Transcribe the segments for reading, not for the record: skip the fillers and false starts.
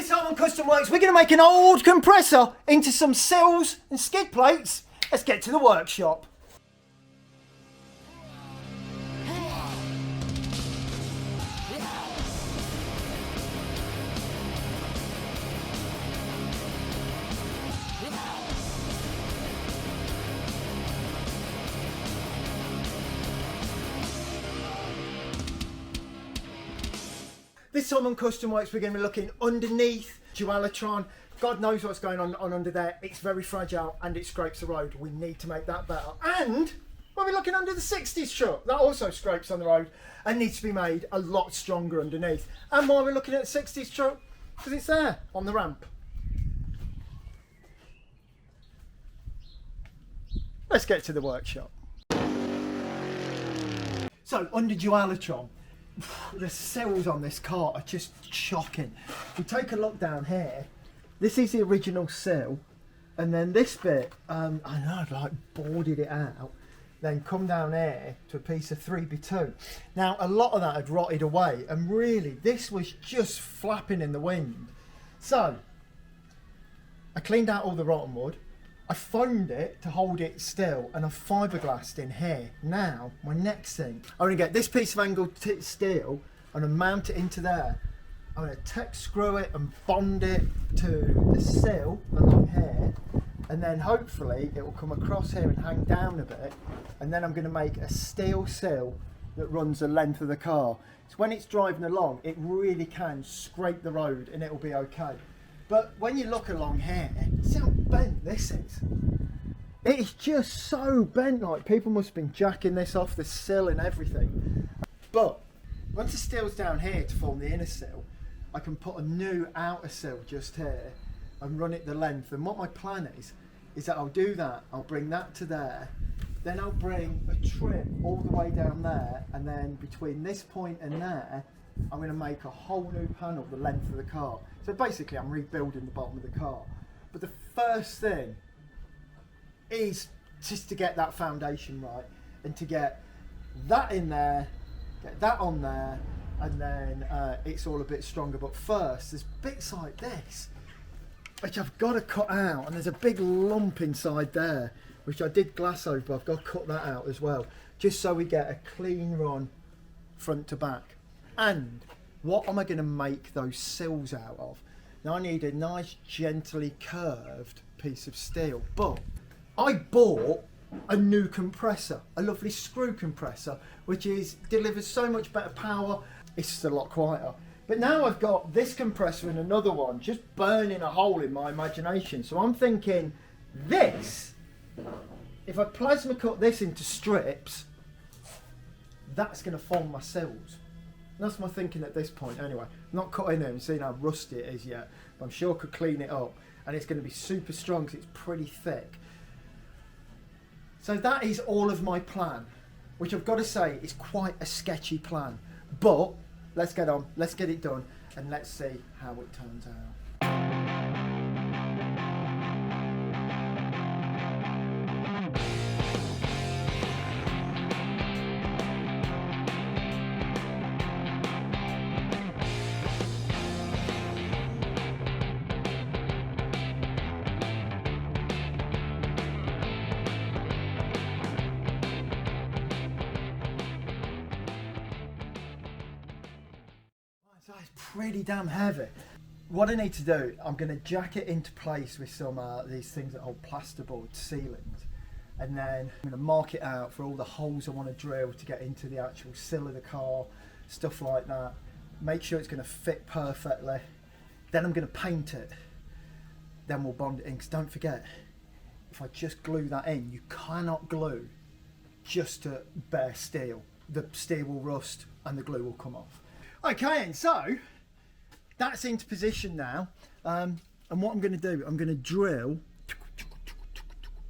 This time on Custom Works, we're going to make an old compressor into some sills and skid plates. Let's get to the workshop. This time on Custom Works, we're going to be looking underneath Dualatron. God knows what's going on under there. It's very fragile and it scrapes the road. We need to make that better. And when we're looking under the 60s truck, that also scrapes on the road and needs to be made a lot stronger underneath. And while we're looking at the 60s truck, because it's there on the ramp. Let's get to the workshop. So under Dualatron, the sills on this car are just shocking. If we take a look down here, this is the original sill, and then this bit, I know I've like boarded it out, then come down here to a piece of 3x2. Now a lot of that had rotted away, and really this was just flapping in the wind. So I cleaned out all the rotten wood, I foamed it to hold it still, and I fiberglassed in here. Now, my next thing, I'm going to get this piece of angled steel, I'm going to mount it into there. I'm going to tech screw it and bond it to the sill along here, and then hopefully it will come across here and hang down a bit, and then I'm going to make a steel sill that runs the length of the car. So when it's driving along, it really can scrape the road and it will be okay. But when you look along here, see how bent this is? It's just so bent, like people must have been jacking this off the sill and everything. But once the steel's down here to form the inner sill, I can put a new outer sill just here and run it the length. And what my plan is that I'll do that, I'll bring that to there, then I'll bring a trim all the way down there, and then between this point and there, I'm going to make a whole new panel the length of the car. So basically I'm rebuilding the bottom of the car. But the first thing is just to get that foundation right and to get that in there, get that on there, and then it's all a bit stronger. But first there's bits like this which I've got to cut out, and there's a big lump inside there which I did glass over, but I've got to cut that out as well, just so we get a clean run front to back. And what am I going to make those sills out of? Now I need a nice gently curved piece of steel, but I bought a new compressor, a lovely screw compressor, which delivers so much better power. It's just a lot quieter. But now I've got this compressor and another one just burning a hole in my imagination. So I'm thinking this, if I plasma cut this into strips, that's going to form my sills. That's my thinking at this point anyway. I'm not cutting it and seeing how rusty it is yet, but I'm sure I could clean it up, and it's going to be super strong because it's pretty thick. So that is all of my plan, which I've got to say is quite a sketchy plan. But let's get on, let's get it done, and let's see how it turns out. So it's pretty damn heavy. What I need to do, I'm going to jack it into place with some these things that hold plasterboard ceilings, and then I'm going to mark it out for all the holes I want to drill to get into the actual sill of the car, stuff like that. Make sure it's going to fit perfectly. Then I'm going to paint it. Then we'll bond it in, because don't forget, if I just glue that in, you cannot glue just to bare steel. The steel will rust and the glue will come off. Okay, and so that's into position now, and what I'm going to do, I'm going to drill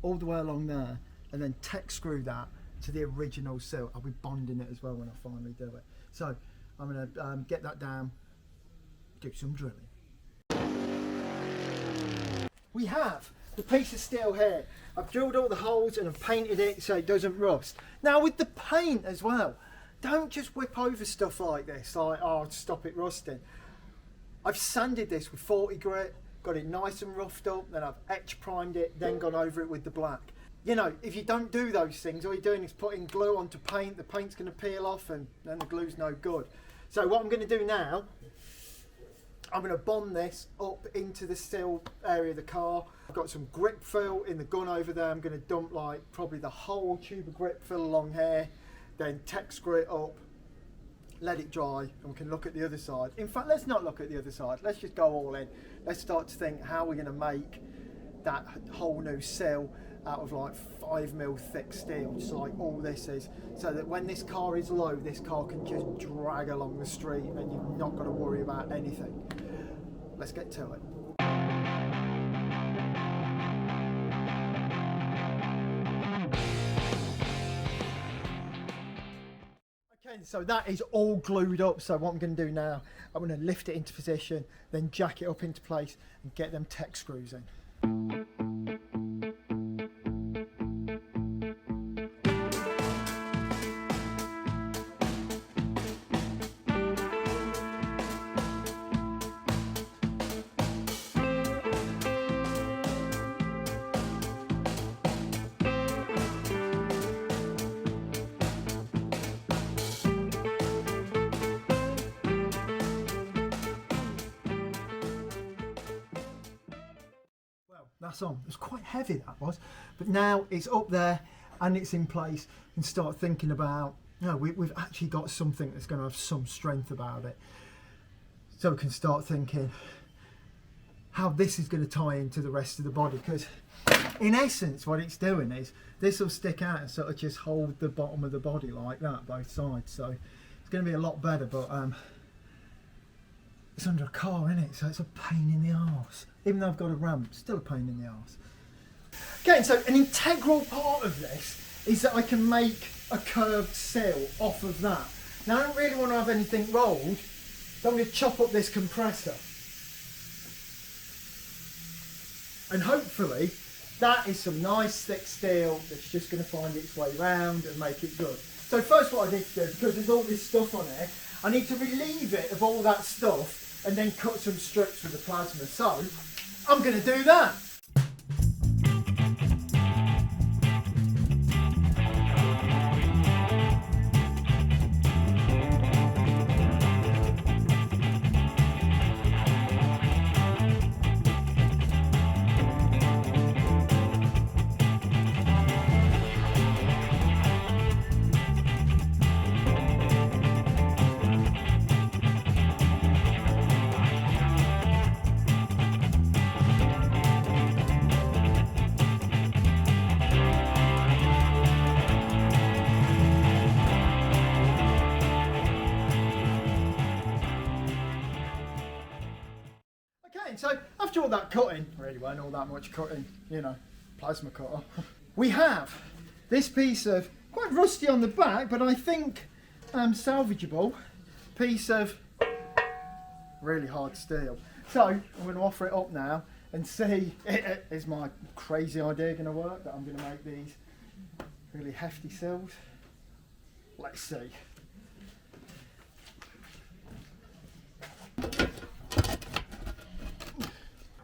all the way along there and then tech screw that to the original sill. I'll be bonding it as well when I finally do it. So I'm going to get that down, do some drilling. We have the piece of steel here. I've drilled all the holes and I've painted it so it doesn't rust. Now with the paint as well, don't just whip over stuff like this, like, oh, stop it rusting. I've sanded this with 40 grit, got it nice and roughed up, then I've etch primed it, then gone over it with the black. You know, if you don't do those things, all you're doing is putting glue onto paint, the paint's going to peel off and then the glue's no good. So what I'm going to do now, I'm going to bond this up into the sill area of the car. I've got some grip fill in the gun over there. I'm going to dump like probably the whole tube of grip fill along here, then tech screw it up, let it dry, and we can look at the other side. In fact, let's not look at the other side. Let's just go all in. Let's start to think how we're going to make that whole new sill out of like 5mm thick steel, just like all this is, so that when this car is low, this car can just drag along the street and you've not got to worry about anything. Let's get to it. Okay, so that is all glued up. So what I'm going to do now, I'm going to lift it into position, then jack it up into place and get them tech screws in. That's on. It was quite heavy, that was, but now it's up there and it's in place, and start thinking about, you know, we've actually got something that's going to have some strength about it, so we can start thinking how this is going to tie into the rest of the body, because in essence what it's doing is this will stick out and sort of just hold the bottom of the body like that, both sides, so it's going to be a lot better. But it's under a car, isn't it? So it's a pain in the arse. Even though I've got a ramp, still a pain in the arse. Okay, so an integral part of this is that I can make a curved sill off of that. Now I don't really want to have anything rolled, so I'm going to chop up this compressor. And hopefully that is some nice thick steel that's just going to find its way round and make it good. So first what I need to do, because there's all this stuff on here, I need to relieve it of all that stuff and then cut some strips with the plasma. So I'm going to do that. So after all that cutting, really weren't all that much cutting, you know, plasma cutter, we have this piece of, quite rusty on the back, but I think salvageable, piece of really hard steel. So I'm going to offer it up now and see, is my crazy idea going to work, that I'm going to make these really hefty sills? Let's see.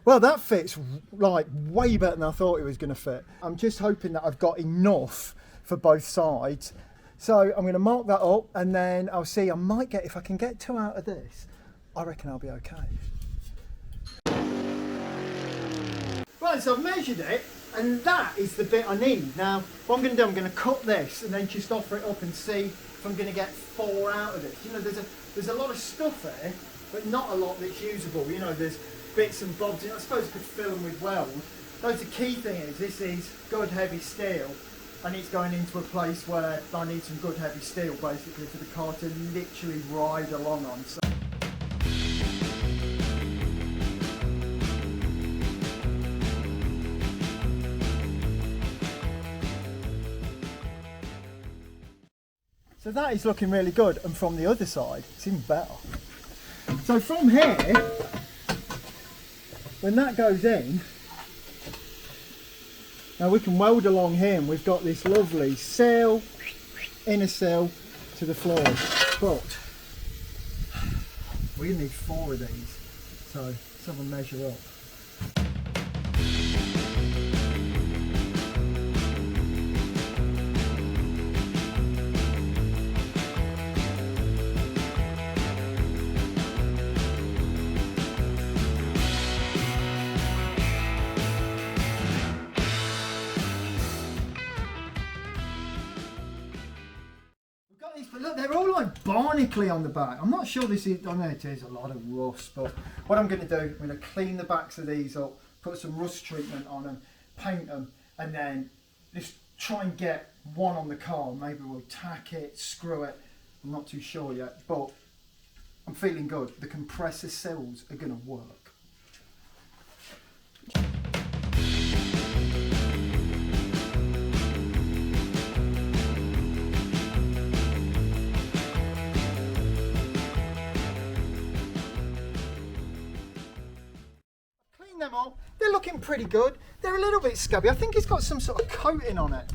Well, that fits like way better than I thought it was going to fit. I'm just hoping that I've got enough for both sides. So I'm going to mark that up and then I'll see. I might get, if I can get 2 out of this, I reckon I'll be okay. Right, so I've measured it and that is the bit I need. Now, what I'm going to do, I'm going to cut this and then just offer it up and see if I'm going to get 4 out of this. You know, there's a lot of stuff there, but not a lot that's usable. You know, there's bits and bobs, I suppose I could fill them with weld. That's the key thing, is this is good heavy steel and it's going into a place where I need some good heavy steel basically for the car to literally ride along on. So So that is looking really good, and from the other side it's even better. So from here, when that goes in, now we can weld along here and we've got this lovely sill, inner sill to the floor, but we need 4 of these. So let's have a measure up. But look, they're all like barnacly on the back. I'm not sure this is, I know it is a lot of rust, but what I'm going to do, I'm going to clean the backs of these up, put some rust treatment on them, paint them, and then just try and get one on the car. Maybe we'll tack it, screw it. I'm not too sure yet, but I'm feeling good. The compressor sills are going to work. Them all. They're looking pretty good. They're a little bit scabby. I think it's got some sort of coating on it.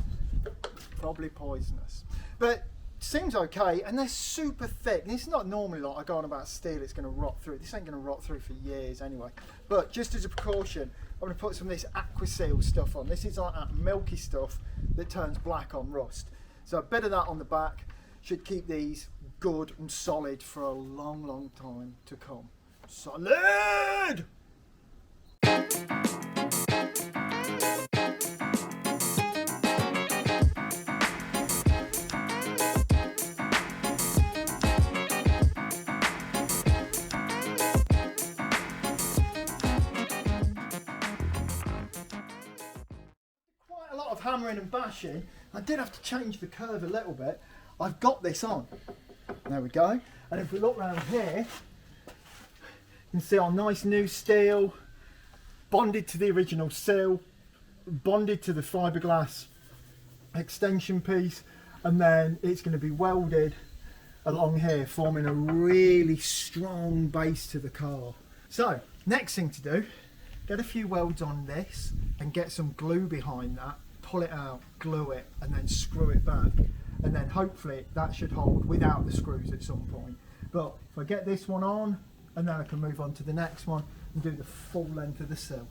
Probably poisonous. But seems okay, and they're super thick. And it's not normally like I go on about steel, it's going to rot through. This ain't going to rot through for years anyway. But just as a precaution, I'm going to put some of this Aquaseal stuff on. This is like that milky stuff that turns black on rust. So a bit of that on the back should keep these good and solid for a long, long time to come. Solid! Quite a lot of hammering and bashing. I did have to change the curve a little bit. I've got this on. There we go. And if we look round here, you can see our nice new steel, bonded to the original sill, bonded to the fiberglass extension piece, and then it's going to be welded along here, forming a really strong base to the car. So next thing to do, get a few welds on this and get some glue behind that, pull it out, glue it, and then screw it back, and then hopefully that should hold without the screws at some point. But if I get this one on, and then I can move on to the next one and do the full length of the sill.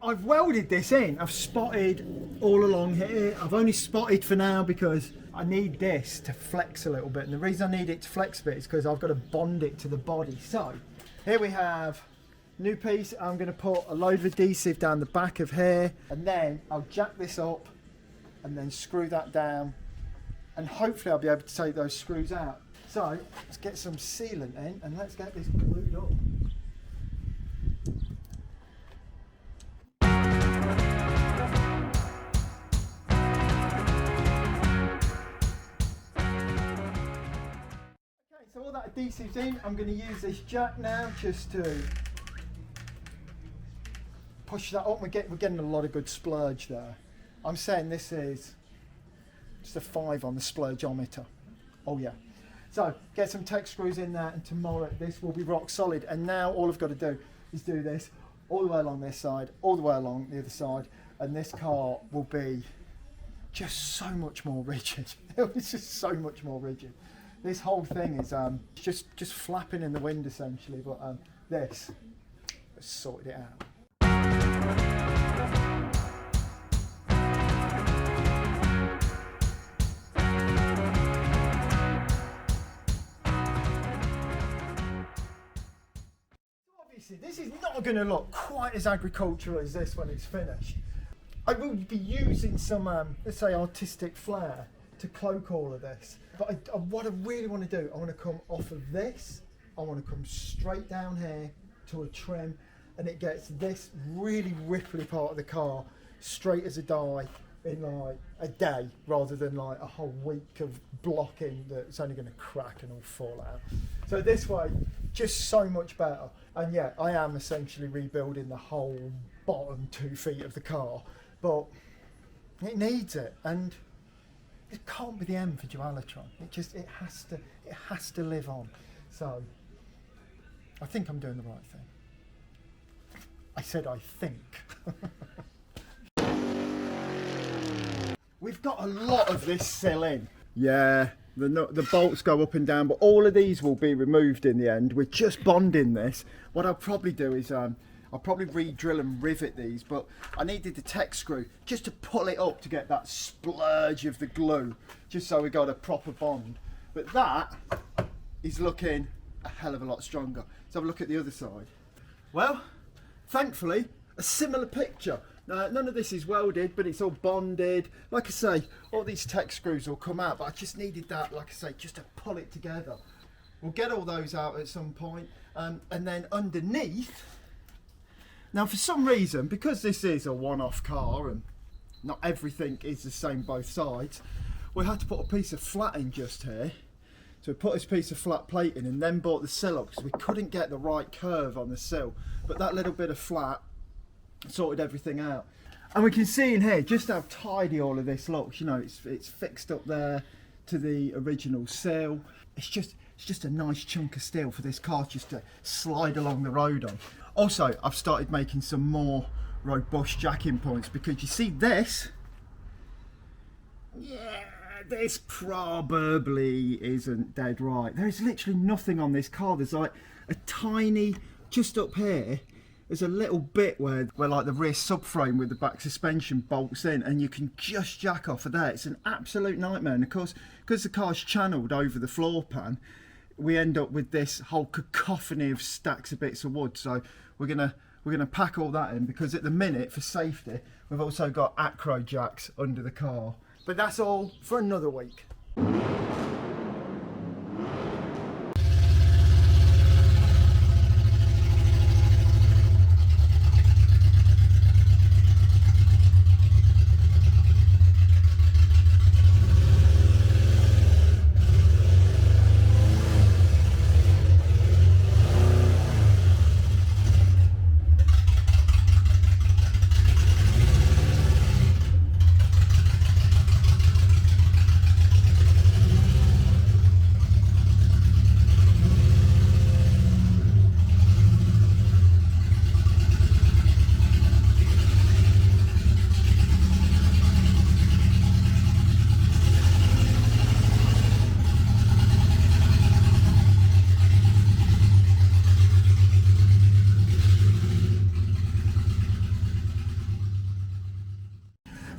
I've welded this in. I've spotted all along here. I've only spotted for now because I need this to flex a little bit, and the reason I need it to flex a bit is because I've got to bond it to the body. So here we have new piece. I'm going to put a load of adhesive down the back of here, and then I'll jack this up and then screw that down, and hopefully I'll be able to take those screws out. So let's get some sealant in and let's get this glued up. Okay, so all that adhesive's in. I'm going to use this jack now just to push that up. We're getting a lot of good splurge there. I'm saying this is just a 5 on the splurgeometer. Oh yeah. So get some tech screws in there, and tomorrow this will be rock solid. And now all I've got to do is do this all the way along this side, all the way along the other side, and this car will be just so much more rigid. It's just so much more rigid. This whole thing is just flapping in the wind essentially, but this has sorted it out. This is not going to look quite as agricultural as this when it's finished. I will be using some, let's say, artistic flair to cloak all of this. But what I really want to do, I want to come off of this, I want to come straight down here to a trim, and it gets this really ripply part of the car straight as a die in like a day, rather than like a whole week of blocking that's only going to crack and all fall out. So this way, just so much better. And yeah, I am essentially rebuilding the whole bottom 2 feet of the car, but it needs it, and it can't be the end for Dualatron. It has to live on. So I think I'm doing the right thing. I said I think. We've got a lot of this sill in. Yeah, The bolts go up and down, but all of these will be removed in the end. We're just bonding this. What I'll probably do is I'll probably re-drill and rivet these, but I needed the tech screw just to pull it up to get that splurge of the glue, just so we got a proper bond. But that is looking a hell of a lot stronger. Let's have a look at the other side. Well, thankfully, a similar picture. Now, none of this is welded, but it's all bonded. Like I say, all these tech screws will come out, but I just needed that, like I say, just to pull it together. We'll get all those out at some point. And then underneath, now for some reason, because this is a one-off car and not everything is the same both sides, we had to put a piece of flat in just here. So we put this piece of flat plate in and then brought the sill up because we couldn't get the right curve on the sill. But that little bit of flat sorted everything out. And we can see in here just how tidy all of this looks. You know, it's fixed up there to the original sill. It's just a nice chunk of steel for this car just to slide along the road on. Also, I've started making some more robust jacking points because you see this, yeah, this probably isn't dead right. There's literally nothing on this car. There's like a tiny, just up here, there's a little bit where like the rear subframe with the back suspension bolts in, and you can just jack off of there. It's an absolute nightmare. And of course, because the car's channeled over the floor pan, we end up with this whole cacophony of stacks of bits of wood. So we're gonna pack all that in, because at the minute, for safety, we've also got acro jacks under the car. But that's all for another week.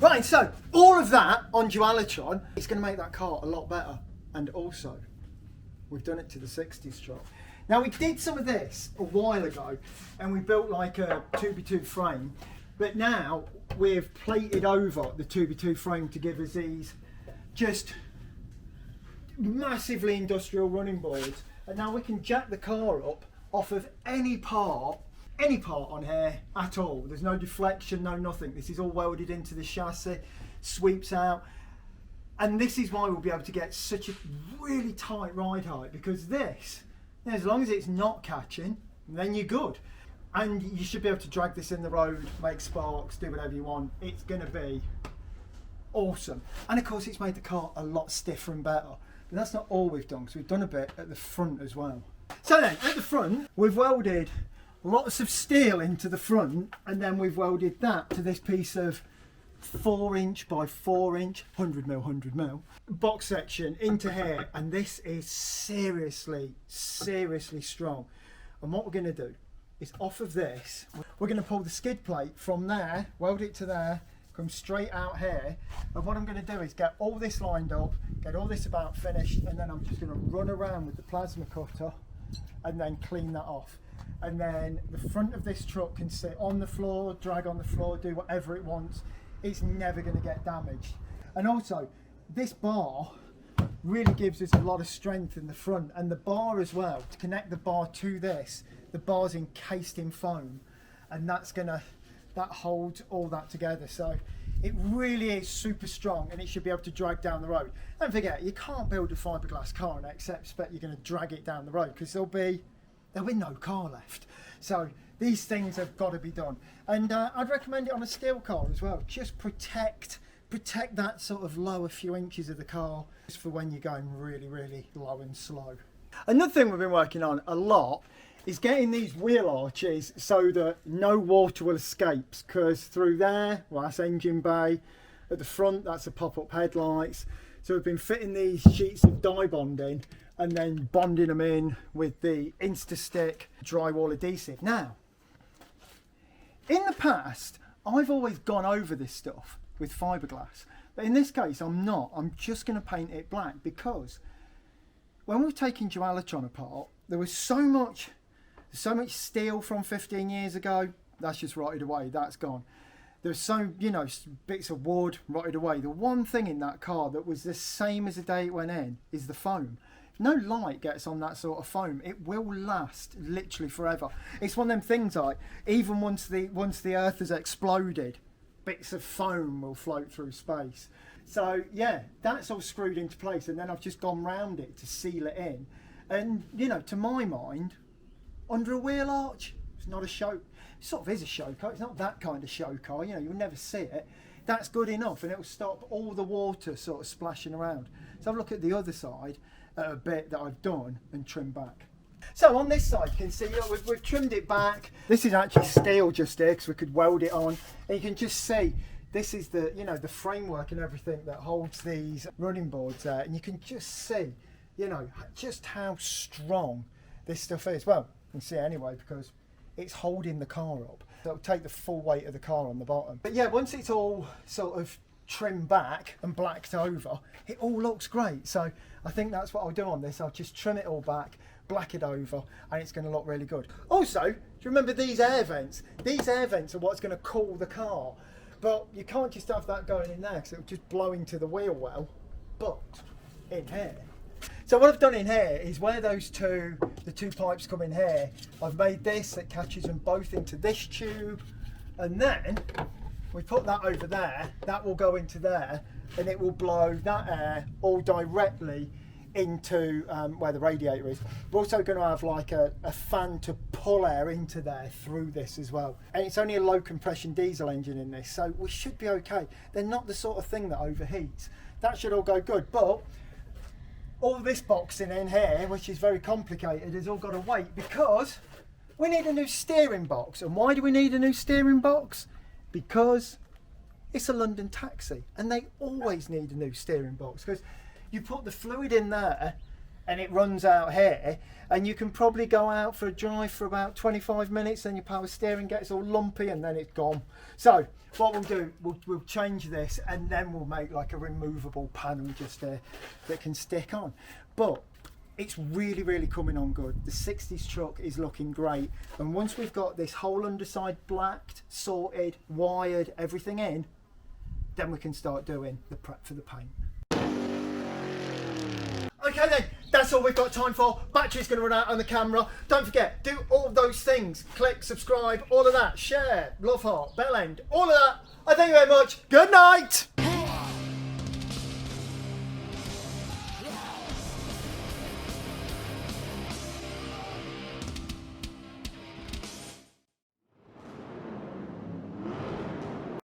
Right, so all of that on Dualatron, it's going to make that car a lot better. And also, we've done it to the 60s truck. Now, we did some of this a while ago, and we built like a 2x2 frame. But now, we've plated over the 2x2 frame to give us these just massively industrial running boards. And now we can jack the car up off of any part on here at all. There's no deflection, no nothing. This is all welded into the chassis, sweeps out. And this is why we'll be able to get such a really tight ride height, because this, as long as it's not catching, then you're good. And you should be able to drag this in the road, make sparks, do whatever you want. It's going to be awesome. And of course, it's made the car a lot stiffer and better. But that's not all we've done, because we've done a bit at the front as well. So then, at the front, we've welded lots of steel into the front, and then we've welded that to this piece of 4" by 4" 100mm box section into here, and this is seriously strong. And what we're going to do is, off of this, we're going to pull the skid plate from there, weld it to there, come straight out here, and what I'm going to do is get all this lined up, get all this about finished, and then I'm just going to run around with the plasma cutter and then clean that off. And then the front of this truck can sit on the floor, drag on the floor, do whatever it wants. It's never going to get damaged. And also, this bar really gives us a lot of strength in the front, and the bar as well, to connect the bar to this, the bar's encased in foam, and that holds all that together. So it really is super strong, and it should be able to drag down the road. Don't forget, you can't build a fiberglass car and expect you're going to drag it down the road, because there'll be no car left. So these things have got to be done. And I'd recommend it on a steel car as well. Just protect that sort of lower few inches of the car, just for when you're going really low and slow. Another thing we've been working on a lot is getting these wheel arches so that no water will escape, because through there, well, that's engine bay. At the front, that's the pop-up headlights. So we've been fitting these sheets of dye bonding and then bonding them in with the Instastick drywall adhesive. Now, in the past, I've always gone over this stuff with fiberglass, but in this case I'm not. I'm just going to paint it black, because when we were taking Dualatron apart, there was so much steel from 15 years ago. That's just rotted away, that's gone. There's so, you know, bits of wood rotted away. The one thing in that car that was the same as the day it went in is the foam. If no light gets on that sort of foam, it will last literally forever. It's one of them things like, even once the earth has exploded, bits of foam will float through space. So yeah, that's all screwed into place, and then I've just gone round it to seal it in. And you know, to my mind, under a wheel arch, it's not a show. It sort of is a show car. It's not that kind of show car. You know, you'll never see it. That's good enough, and it will stop all the water sort of splashing around. So have a look at the other side, at a bit that I've done and trimmed back. So on this side, you can see, look, we've trimmed it back. This is actually steel just here, because we could weld it on. And you can just see, this is the, you know, the framework and everything that holds these running boards there. And you can just see, you know, just how strong this stuff is. Well, you can see it anyway, because it's holding the car up. So it'll take the full weight of the car on the bottom. But yeah, once it's all sort of trimmed back and blacked over, it all looks great. So I think that's what I'll do on this. I'll just trim it all back, black it over, and it's going to look really good. Also, do you remember these air vents? These air vents are what's going to cool the car. But you can't just have that going in there, because it'll just blow into the wheel well. But in here, so what I've done in here is where the two pipes come in here, I've made this that catches them both into this tube, and then we put that over there, that will go into there, and it will blow that air all directly into where the radiator is. We're also going to have like a fan to pull air into there through this as well. And it's only a low compression diesel engine in this, so we should be okay. They're not the sort of thing that overheats. That should all go good, but all this boxing in here, which is very complicated, has all got to wait, because we need a new steering box. And why do we need a new steering box? Because it's a London taxi, and they always need a new steering box, because you put the fluid in there and it runs out here, and you can probably go out for a drive for about 25 minutes, then your power steering gets all lumpy and then it's gone. So what we'll do, we'll change this, and then we'll make like a removable panel just there that can stick on. But it's really, really coming on good. The 60s truck is looking great, and once we've got this whole underside blacked, sorted, wired, everything in, then we can start doing the prep for the paint. Okay then, that's all we've got time for. Battery's going to run out on the camera. Don't forget, do all those things. Click, subscribe, all of that. Share, love heart, bell end, all of that. I thank you very much. Good night.